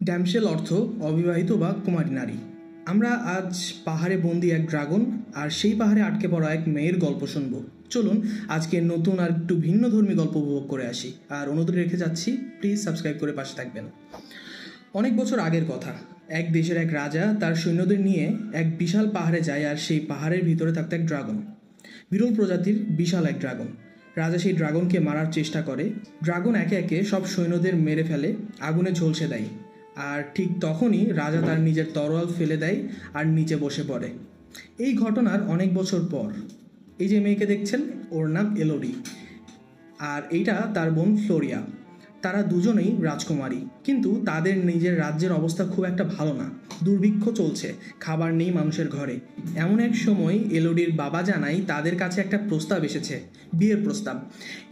Damsel অর্থ অবিবাহিত বা কুমারী নারী। আমরা আজ পাহাড়ে বন্দি এক ড্রাগন আর সেই পাহাড়ে আটকে পড়া এক মেয়ের গল্প শুনব। চলুন আজকে নতুন আর একটু ভিন্ন ধর্মী গল্প উপভোগ করে আসি। আর অনুরোধ রেখে যাচ্ছি, প্লিজ সাবস্ক্রাইব করে পাশে থাকবেন। অনেক বছর আগের কথা, এক দেশের এক রাজা তার সৈন্যদের নিয়ে এক বিশাল পাহাড়ে যায়, আর সেই পাহাড়ের ভিতরে থাকতো এক ড্রাগন, বিরল প্রজাতির বিশাল এক ড্রাগন। রাজা সেই ড্রাগনকে মারার চেষ্টা করে। ড্রাগন একে একে সব সৈন্যদের মেরে ফেলে, আগুনে ঝলসে দেয়। আর ঠিক তখনই রাজা তার নিজের তরোয়াল ফেলে দেয় আর নিচে বসে পড়ে। এই ঘটনার অনেক বছর পর এই যে মেয়েকে দেখছেন, ওর নাম এলোডি, আর এইটা তার বোন ফ্লোরিয়া। তারা দুজনেই রাজকুমারী, কিন্তু তাদের নিজের রাজ্যের অবস্থা খুব একটা ভালো না। দুর্ভিক্ষ চলছে, খাবার নেই মানুষের ঘরে। এমন এক সময় এলোডির বাবা জানায় তাদের কাছে একটা প্রস্তাব এসেছে, বিয়ের প্রস্তাব।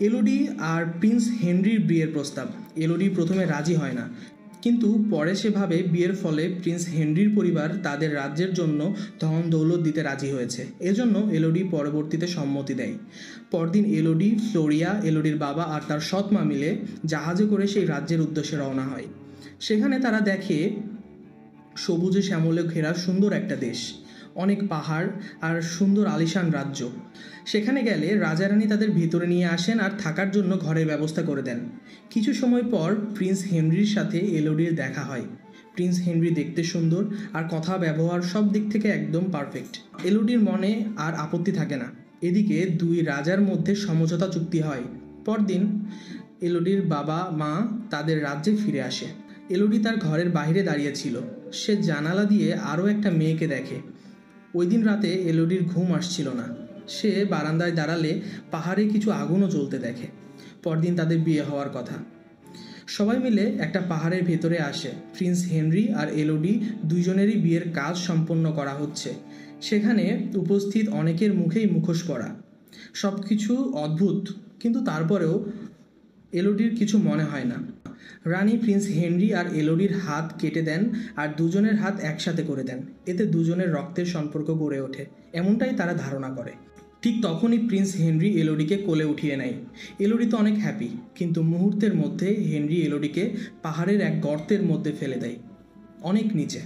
এলোডি আর প্রিন্স হেনরির বিয়ের প্রস্তাব। এলোডি প্রথমে রাজি হয় না, কিন্তু পরে সে ভাবে বিয়ের ফলে প্রিন্স হেনরির পরিবার তাদের রাজ্যের জন্য ধন দৌলত দিতে রাজি হয়েছে। এজন্য এলোডি পরবর্তীতে সম্মতি দেয়। পরদিন এলোডি, ফ্লোরিয়া, এলোডির বাবা আর তার সৎ মা মিলে জাহাজে করে সেই রাজ্যের উদ্দেশ্যে রওনা হয়। সেখানে তারা দেখে সবুজে শ্যামলে ঘেরা সুন্দর একটা দেশ, অনেক পাহাড় আর সুন্দর আলিশান রাজ্য। সেখানে গেলে রাজা রানী তাদের ভিতরে নিয়ে আসেন আর থাকার জন্য ঘরের ব্যবস্থা করে দেন। কিছু সময় পর প্রিন্স হেনরির সাথে এলোডির দেখা হয়। প্রিন্স হেনরি দেখতে সুন্দর আর কথা ব্যবহার সব দিক থেকে একদম পারফেক্ট। এলোডির মনে আর আপত্তি থাকে না। এদিকে দুই রাজার মধ্যে সমঝোতা চুক্তি হয়। পরদিন এলোডির বাবা মা তাদের রাজ্যে ফিরে আসে। এলোডি তার ঘরের বাইরে দাঁড়িয়েছিল। সে জানালা দিয়ে আরও একটা মেয়েকে দেখে। ওই দিন রাতে এলোডির ঘুম আসছিল না। সে বারান্দায় দাঁড়ালে পাহাড়ে কিছু আগুনও জ্বলতে দেখে। পরদিন তাদের বিয়ে হওয়ার কথা। সবাই মিলে একটা পাহাড়ের ভেতরে আসে। প্রিন্স হেনরি আর এলোডি দুইজনেরই বিয়ের কাজ সম্পন্ন করা হচ্ছে। সেখানে উপস্থিত অনেকের মুখেই মুখোশ পরা। সব কিছু অদ্ভুত, কিন্তু তারপরেও এলোডির কিছু মনে হয় না। রানী প্রিন্স হেনরি আর এলোডির হাত কেটে দেন আর দুজনের হাত একসাথে করে দেন। এতে দুজনের রক্তের সম্পর্ক গড়ে ওঠে, এমনটাই তারা ধারণা করে। ঠিক তখনই প্রিন্স হেনরি এলোডিকে কোলে উঠিয়ে নেয়। এলোডি তো অনেক হ্যাপি, কিন্তু মুহূর্তের মধ্যে হেনরি এলোডিকে পাহাড়ের এক গর্তের মধ্যে ফেলে দেয়, অনেক নিচে।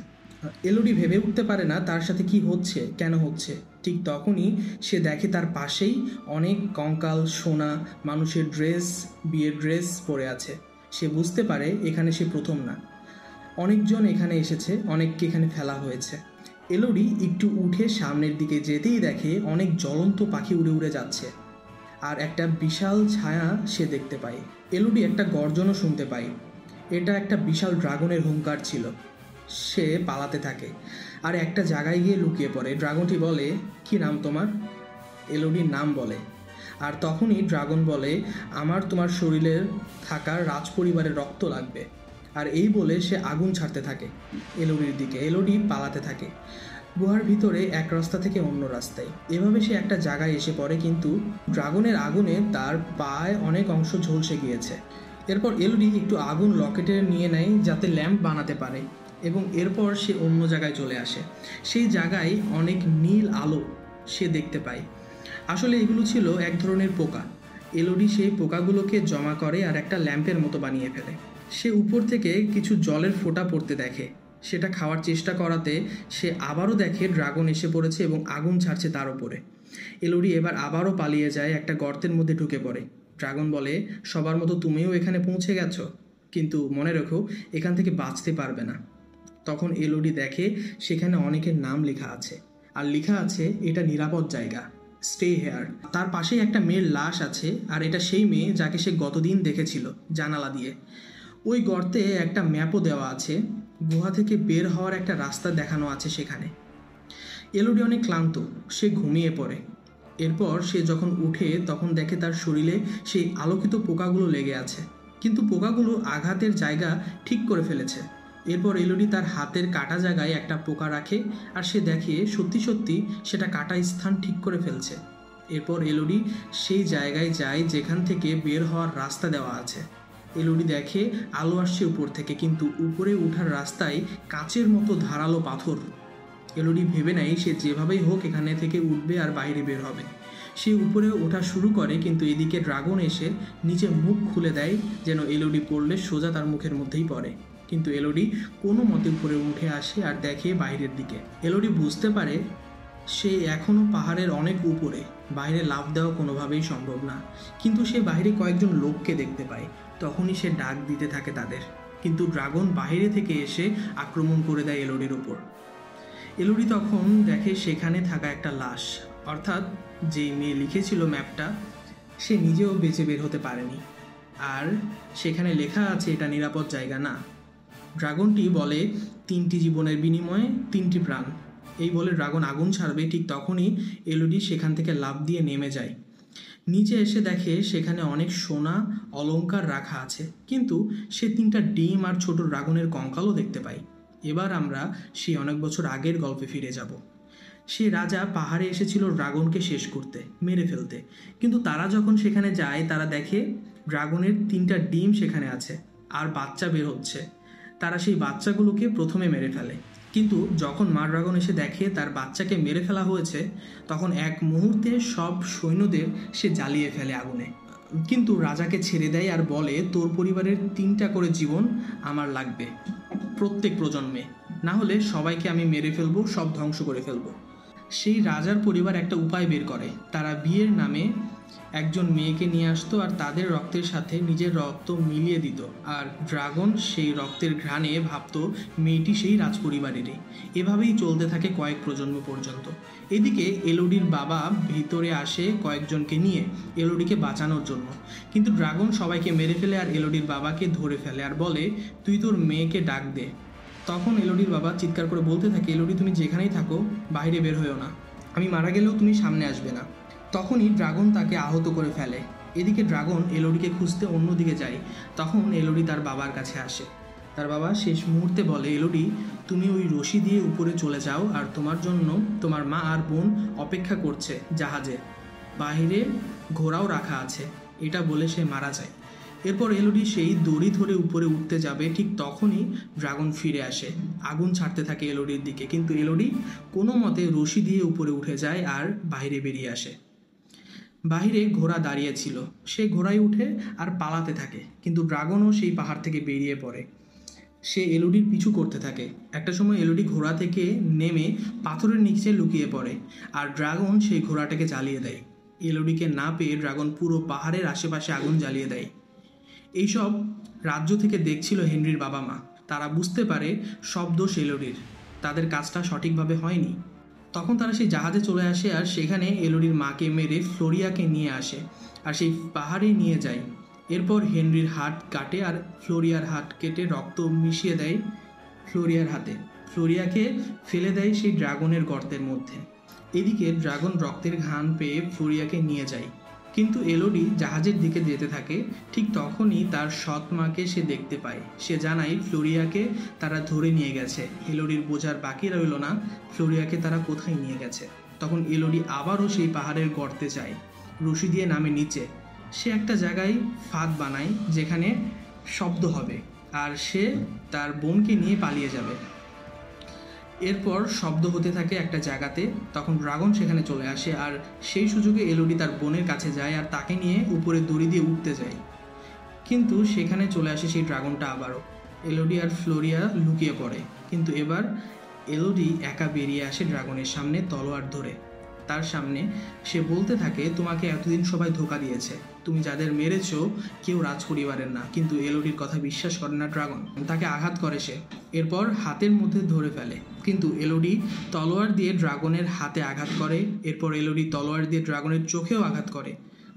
এলোডি ভেবে উঠতে পারে না তার সাথে কি হচ্ছে, কেন হচ্ছে। ঠিক তখনই সে দেখে তার পাশেই অনেক কঙ্কাল, সোনা, মানুষের ড্রেস, বিয়ের ড্রেস পরে আছে। সে বুঝতে পারে এখানে সে প্রথম না, অনেকজন এখানে এসেছে, অনেককে এখানে ফেলা হয়েছে। এলোডি একটু উঠে সামনের দিকে যেতেই দেখে অনেক জ্বলন্ত পাখি উড়ে উড়ে যাচ্ছে, আর একটা বিশাল ছায়া সে দেখতে পায়। এলোডি একটা গর্জনও শুনতে পায়। এটা একটা বিশাল ড্রাগনের হুঙ্কার ছিল। সে পালাতে থাকে আর একটা জায়গায় গিয়ে লুকিয়ে পড়ে। ড্রাগনটি বলে, কি নাম তোমার? এলোডির নাম বলে, আর তখনই ড্রাগন বলে, আমার তোমার শরীরের থাকা রাজপরিবারের রক্ত লাগবে। আর এই বলে সে আগুন ছাড়তে থাকে এলোডির দিকে। এলোডি পালাতে থাকে গুহার ভিতরে, এক রাস্তা থেকে অন্য রাস্তায়। এভাবে সে একটা জায়গায় এসে পড়ে, কিন্তু ড্রাগনের আগুনে তার পায়ে অনেক অংশ ঝলসে গিয়েছে। এরপর এলোডি একটু আগুন লকেটে নিয়ে নেয় যাতে ল্যাম্প বানাতে পারে, এবং এরপর সে অন্য জায়গায় চলে আসে। সেই জায়গায় অনেক নীল আলো সে দেখতে পায়। আসলে এগুলো ছিল এক ধরনের পোকা। এলোডি সেই পোকাগুলোকে জমা করে আর একটা ল্যাম্পের মতো বানিয়ে ফেলে। সে উপর থেকে কিছু জলের ফোঁটা পড়তে দেখে। সেটা খাওয়ার চেষ্টা করাতে সে আবারও দেখে ড্রাগন এসে পড়েছে এবং আগুন ছাড়ছে তার ওপরে। এলোডি এবার আবারও পালিয়ে যায়, একটা গর্তের মধ্যে ঢুকে পড়ে। ড্রাগন বলে, সবার মতো তুমিও এখানে পৌঁছে গেছো, কিন্তু মনে রেখো এখান থেকে বাঁচতে পারবে না। তখন এলোডি দেখে সেখানে অনেকের নাম লেখা আছে, আর লেখা আছে এটা নিরাপদ জায়গা, স্টে হেয়ার। তার পাশেই একটা মেয়ের লাশ আছে, আর এটা সেই মেয়ে যাকে সে গতদিন দেখেছিল জানালা দিয়ে। ওই গর্তে একটা ম্যাপও দেওয়া আছে, গুহা থেকে বের হওয়ার একটা রাস্তা দেখানো আছে সেখানে। এলোডি অনেক ক্লান্ত, সে ঘুমিয়ে পড়ে। এরপর সে যখন উঠে তখন দেখে তার শরীরে সেই আলোকিত পোকাগুলো লেগে আছে, কিন্তু পোকাগুলো আঘাতের জায়গা ঠিক করে ফেলেছে। এরপর এলোডি তার হাতের কাটা জায়গায় একটা পোকা রাখে, আর সে দেখে সত্যি সত্যি সেটা কাটা স্থান ঠিক করে ফেলছে। এরপর এলোডি সেই জায়গায় যায় যেখান থেকে বের হওয়ার রাস্তা দেওয়া আছে। এলোডি দেখে আলো আসছে উপর থেকে, কিন্তু উপরে ওঠার রাস্তায় কাচের মতো ধারালো পাথর। এলোডি ভেবে নেয় সে যেভাবেই হোক এখানে থেকে উঠবে আর বাইরে বের হবে। সে উপরে ওঠা শুরু করে, কিন্তু এদিকে ড্রাগন এসে নিচে মুখ খুলে দেয়, যেন এলোডি পড়লে সোজা তার মুখের মধ্যেই পড়ে। কিন্তু এলোডি কোনো মতে উপরে উঠে আসে আর দেখে বাইরের দিকে। এলোডি বুঝতে পারে সে এখনও পাহাড়ের অনেক উপরে, বাইরে লাফ দেওয়া কোনোভাবেই সম্ভব না। কিন্তু সে বাইরে কয়েকজন লোককে দেখতে পায়। তখনই সে ডাক দিতে থাকে তাদের, কিন্তু ড্রাগন বাইরে থেকে এসে আক্রমণ করে দেয় এলোডির ওপর। এলোডি তখন দেখে সেখানে থাকা একটা লাশ, অর্থাৎ যেই মেয়ে লিখেছিল ম্যাপটা সে নিজেও বেঁচে বের হতে পারেনি। আর সেখানে লেখা আছে এটা নিরাপদ জায়গা না। ড্রাগনটি বলে 3টি জীবনের বিনিময়ে 3টি প্রাণ। এই বলে ড্রাগন আগুন ছাড়বে, ঠিক তখনই এলোডি সেখান থেকে লাফ দিয়ে নেমে যায়। নিচে এসে দেখে সেখানে অনেক সোনা অলংকার রাখা আছে, কিন্তু সে 3টা ডিম আর ছোট ড্রাগনের কঙ্কালও দেখতে পায়। এবার আমরা সেই অনেক বছর আগের গল্পে ফিরে যাব। সে রাজা পাহাড়ে এসেছিল ড্রাগনকে শেষ করতে, মেরে ফেলতে। কিন্তু তারা যখন সেখানে যায় তারা দেখে ড্রাগনের 3টা ডিম সেখানে আছে আর বাচ্চা বের হচ্ছে। তারা সেই বাচ্চাগুলোকে প্রথমে মেরে ফেলে, কিন্তু যখন মা ড্রাগন এসে দেখে তার বাচ্চাকে মেরে ফেলা হয়েছে তখন এক মুহূর্তে সব সৈন্যদের সে জ্বালিয়ে ফেলে আগুনে। কিন্তু রাজাকে ছেড়ে দেয় আর বলে, তোর পরিবারের 3টা করে জীবন আমার লাগবে প্রত্যেক প্রজন্মে, না হলে সবাইকে আমি মেরে ফেলবো, সব ধ্বংস করে ফেলবো। সেই রাজার পরিবার একটা উপায় বের করে। তারা বিয়ের নামে একজন মেয়েকে নিয়ে আসতো আর তাদের রক্তের সাথে নিজের রক্ত মিলিয়ে দিত, আর ড্রাগন সেই রক্তের ঘ্রাণে ভাবতো মেয়েটি সেই রাজপরিবারেরই। এভাবেই চলতে থাকে কয়েক প্রজন্ম পর্যন্ত। এদিকে এলোডির বাবা ভিতরে আসে কয়েকজনকে নিয়ে এলোডিকে বাঁচানোর জন্য, কিন্তু ড্রাগন সবাইকে মেরে ফেলে আর এলোডির বাবাকে ধরে ফেলে আর বলে, তুই তোর মেয়েকে ডাক দে। তখন এলোডির বাবা চিৎকার করে বলতে থাকে, এলোডি তুমি যেখানেই থাকো বাইরে বের হয়েও না, আমি মারা গেলেও তুমি সামনে আসবে না। তখনই ড্রাগন তাকে আহত করে ফেলে। এদিকে ড্রাগন এলোডিকে খুঁজতে অন্যদিকে যায়। তখন এলোডি তার বাবার কাছে আসে। তার বাবা শেষ মুহূর্তে বলে, এলোডি তুমি ওই রশি দিয়ে উপরে চলে যাও, আর তোমার জন্য তোমার মা আর বোন অপেক্ষা করছে জাহাজে, বাইরে ঘোড়াও রাখা আছে। এটা বলে সে মারা যায়। এরপর এলোডি সেই দড়ি ধরে উপরে উঠতে যাবে, ঠিক তখনই ড্রাগন ফিরে আসে, আগুন ছাড়তে থাকে এলোডির দিকে। কিন্তু এলোডি কোনো মতে রশি দিয়ে উপরে উঠে যায় আর বাইরে বেরিয়ে আসে। বাইরে ঘোড়া দাঁড়িয়ে ছিল, সে ঘোড়ায় উঠে আর পালাতে থাকে, কিন্তু ড্রাগনও সেই পাহাড় থেকে বেরিয়ে পড়ে। সে এলোডির পিছু করতে থাকে। একটা সময় এলোডি ঘোড়া থেকে নেমে পাথরের নিচে লুকিয়ে পড়ে আর ড্রাগন সেই ঘোড়াটাকে জ্বালিয়ে দেয়। এলোডিকে না পেয়ে ড্রাগন পুরো পাহাড়ের আশেপাশে আগুন জ্বালিয়ে দেয়। এইসব রাজ্য থেকে দেখছিল হেনরির বাবা মা। তারা বুঝতে পারে সব দোষ এলোডির, তাদের কাজটা সঠিকভাবে হয়নি। তখন তারা সেই জাহাজে চলে আসে আর সেখানে এলোডির মাকে মেরে ফ্লোরিয়াকে নিয়ে আসে আর সেই পাহাড়ে নিয়ে যায়। এরপর হেনরির হাত কাটে আর ফ্লোরিয়ার হাত কেটে রক্ত মিশিয়ে দেয় ফ্লোরিয়ার হাতে। ফ্লোরিয়াকে ফেলে দেয় সেই ড্রাগনের গর্তের মধ্যে। এদিকে ড্রাগন রক্তের ঘ্রাণ পেয়ে ফ্লোরিয়াকে নিয়ে যায়, কিন্তু এলোডি জাহাজের দিকে যেতে থাকে। ঠিক তখনই তার সৎ মাকে সে দেখতে পায়। সে জানায় ফ্লোরিয়াকে তারা ধরে নিয়ে গেছে। এলোডির বোঝার বাকি রইল না ফ্লোরিয়াকে তারা কোথায় নিয়ে গেছে। তখন এলোডি আবারও সেই পাহাড়ের গর্তে যায়, রশি দিয়ে নামে নিচে। সে একটা জায়গায় ফাঁদ বানায় যেখানে শব্দ হবে আর সে তার বোনকে নিয়ে পালিয়ে যাবে। এরপর শব্দ হতে থাকে একটা জায়গাতে। তখন ড্রাগন সেখানে চলে আসে আর সেই সুযোগে এলোডি তার বোনের কাছে যায় আর তাকে নিয়ে উপরে দড়ি দিয়ে উঠতে যায়, কিন্তু সেখানে চলে আসে সেই ড্রাগনটা আবারও। এলোডি আর ফ্লোরিয়া লুকিয়ে পড়ে, কিন্তু এবার এলোডি একা বেরিয়ে আসে ড্রাগনের সামনে তলোয়ার ধরে। তার সামনে সে বলতে থাকে, তোমাকে এতদিন সবাই ধোঁকা দিয়েছে, তুমি যাদের মেরেছো কেউ রাজপরিবারের না। কিন্তু এলোডির কথা বিশ্বাস করে না ড্রাগন, তাকে আঘাত করে সে। এরপর হাতের মধ্যে ধরে ফেলে, কিন্তু এলোডি তলোয়ার দিয়ে ড্রাগনের হাতে আঘাত করে। এরপর এলোডি তলোয়ার দিয়ে ড্রাগনের চোখেও আঘাত করে।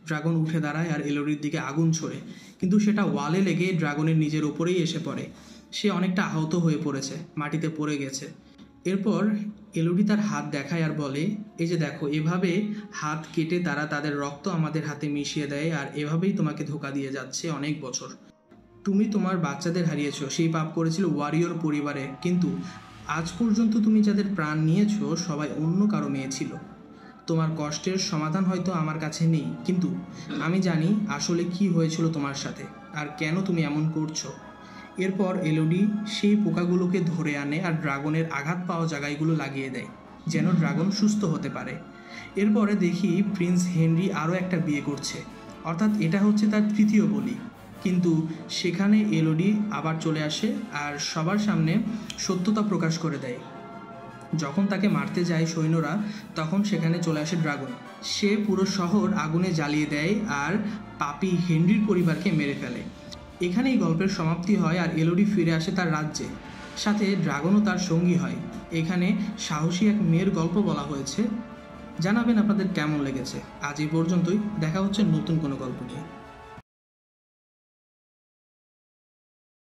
ড্রাগন উঠে দাঁড়ায় আর এলোডির দিকে আগুন ছোড়ে, কিন্তু সেটা ওয়ালে লেগে ড্রাগনের নিজের ওপরেই এসে পড়ে। সে অনেকটা আহত হয়ে পড়েছে, মাটিতে পড়ে গেছে। এরপর এলোডি তার হাত দেখায় আর বলে, এই যে দেখো, এভাবে হাত কেটে তারা তাদের রক্ত আমাদের হাতে মিশিয়ে দেয় আর এভাবেই তোমাকে ধোঁকা দিয়ে যাচ্ছে অনেক বছর। তুমি তোমার বাচ্চাদের হারিয়েছো, সেই পাপ করেছিল ওয়ারিয়র পরিবারে, কিন্তু আজ পর্যন্ত তুমি যাদের প্রাণ নিয়েছো সবাই অন্য কারো মেয়ে ছিল। তোমার কষ্টের সমাধান হয়তো আমার কাছে নেই, কিন্তু আমি জানি আসলে কি হয়েছিল তোমার সাথে আর কেন তুমি এমন করছো। এরপর এলোডি সেই পোকাগুলোকে ধরে আনে আর ড্রাগনের আঘাত পাওয়া জায়গাগুলো লাগিয়ে দেয় যেন ড্রাগন সুস্থ হতে পারে। এরপরে দেখি প্রিন্স হেনরি আরও একটা বিয়ে করছে, অর্থাৎ এটা হচ্ছে তার তৃতীয় বলি। কিন্তু সেখানে এলোডি আবার চলে আসে আর সবার সামনে সত্যতা প্রকাশ করে দেয়। যখন তাকে মারতে যায় সৈন্যরা, তখন সেখানে চলে আসে ড্রাগন। সে পুরো শহর আগুনে জ্বালিয়ে দেয় আর পাপি হেনরির পরিবারকে মেরে ফেলে। এখানেই গল্পের সমাপ্তি হয় আর এলোডি ফিরে আসে তার রাজ্যে, সাথে ড্রাগনও তার সঙ্গী হয়। এখানে সাহসী এক মেয়ের গল্প বলা হয়েছে। জানাবেন আপনাদের কেমন লেগেছে। আজ এই পর্যন্তই, দেখা হচ্ছে নতুন কোনো গল্প নিয়ে।